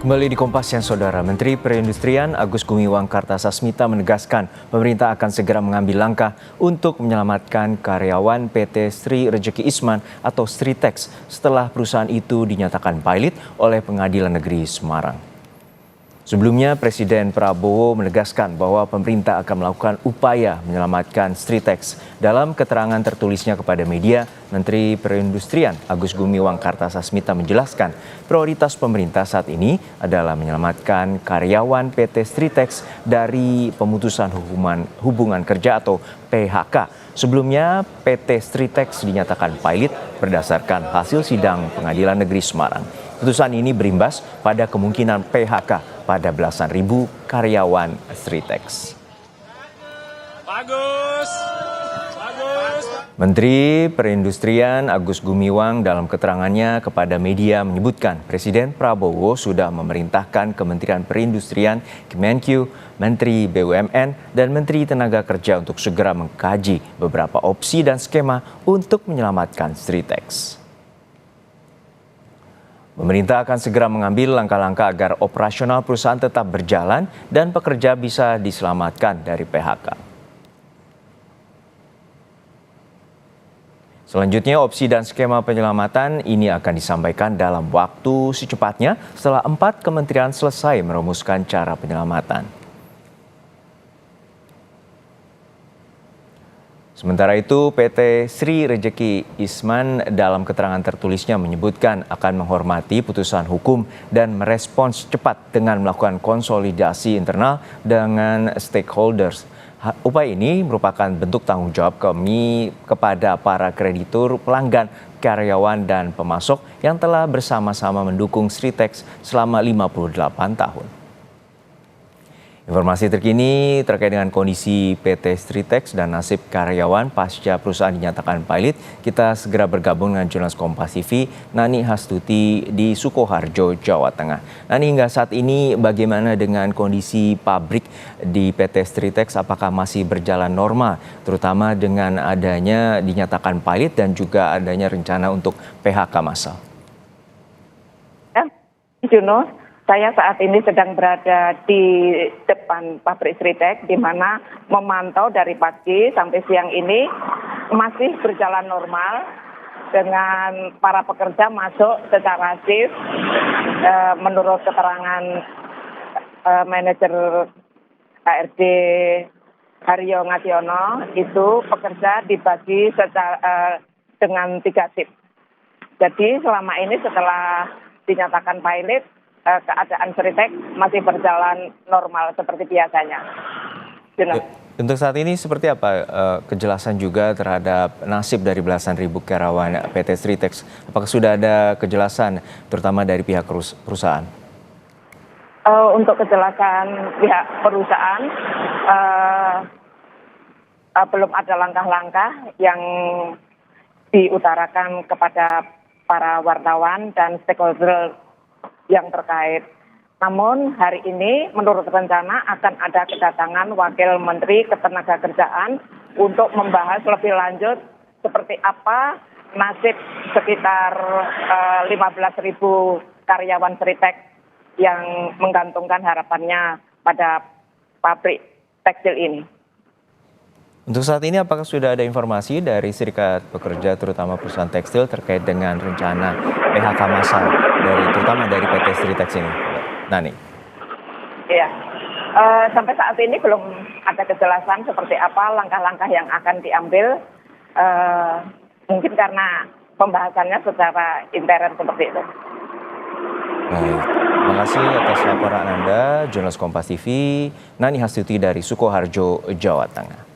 Kembali di Kompas Siang Saudara, Menteri Perindustrian Agus Gumiwang Kartasasmita menegaskan pemerintah akan segera mengambil langkah untuk menyelamatkan karyawan PT Sri Rejeki Isman atau Sritex setelah perusahaan itu dinyatakan pilot oleh Pengadilan Negeri Semarang. Sebelumnya, Presiden Prabowo menegaskan bahwa pemerintah akan melakukan upaya menyelamatkan Sritex. Dalam keterangan tertulisnya kepada media, Menteri Perindustrian Agus Gumiwang Kartasasmita menjelaskan prioritas pemerintah saat ini adalah menyelamatkan karyawan PT Sritex dari pemutusan hubungan kerja atau PHK. Sebelumnya, PT Sritex dinyatakan pilot berdasarkan hasil sidang Pengadilan Negeri Semarang. Putusan ini berimbas pada kemungkinan PHK pada belasan ribu karyawan Sritex. Bagus. Menteri Perindustrian Agus Gumiwang dalam keterangannya kepada media menyebutkan Presiden Prabowo sudah memerintahkan Kementerian Perindustrian, Kemenq, Menteri BUMN, dan Menteri Tenaga Kerja untuk segera mengkaji beberapa opsi dan skema untuk menyelamatkan Sritex. Pemerintah akan segera mengambil langkah-langkah agar operasional perusahaan tetap berjalan dan pekerja bisa diselamatkan dari PHK. Selanjutnya, opsi dan skema penyelamatan ini akan disampaikan dalam waktu secepatnya setelah 4 kementerian selesai merumuskan cara penyelamatan. Sementara itu, PT Sri Rejeki Isman dalam keterangan tertulisnya menyebutkan akan menghormati putusan hukum dan merespons cepat dengan melakukan konsolidasi internal dengan stakeholders. Upaya ini merupakan bentuk tanggung jawab kami kepada para kreditur, pelanggan, karyawan, dan pemasok yang telah bersama-sama mendukung Sritex selama 58 tahun. Informasi terkini terkait dengan kondisi PT Sritex dan nasib karyawan pasca perusahaan dinyatakan pilot, kita segera bergabung dengan jurnalis Kompas TV, Nani Hastuti di Sukoharjo, Jawa Tengah. Nani, hingga saat ini bagaimana dengan kondisi pabrik di PT Sritex? Apakah masih berjalan normal, terutama dengan adanya dinyatakan pilot dan juga adanya rencana untuk PHK massal? Juno, saya saat ini sedang berada di depan pabrik Sritex, di mana memantau dari pagi sampai siang ini masih berjalan normal dengan para pekerja masuk secara shift. Menurut keterangan manajer HRD Haryo Ngadiono, itu pekerja dibagi dengan 3 shift. Jadi selama ini setelah dinyatakan pilot, keadaan Sritex masih berjalan normal seperti biasanya. Untuk saat ini seperti apa kejelasan juga terhadap nasib dari belasan ribu karyawan PT Sritex? Apakah sudah ada kejelasan terutama dari pihak perusahaan? Untuk kejelasan pihak perusahaan, belum ada langkah-langkah yang diutarakan kepada para wartawan dan stakeholder yang terkait. Namun hari ini menurut rencana akan ada kedatangan Wakil Menteri Ketenagakerjaan untuk membahas lebih lanjut seperti apa nasib sekitar 15.000 karyawan Sritex yang menggantungkan harapannya pada pabrik tekstil ini. Untuk saat ini apakah sudah ada informasi dari serikat pekerja terutama perusahaan tekstil terkait dengan rencana PHK massal terutama dari PT Sritex ini, Nani? Iya, sampai saat ini belum ada kejelasan seperti apa langkah-langkah yang akan diambil, mungkin karena pembahasannya secara intern seperti itu. Baik, terima kasih atas laporan Anda, jurnalis Kompas TV, Nani Hastuti dari Sukoharjo, Jawa Tengah.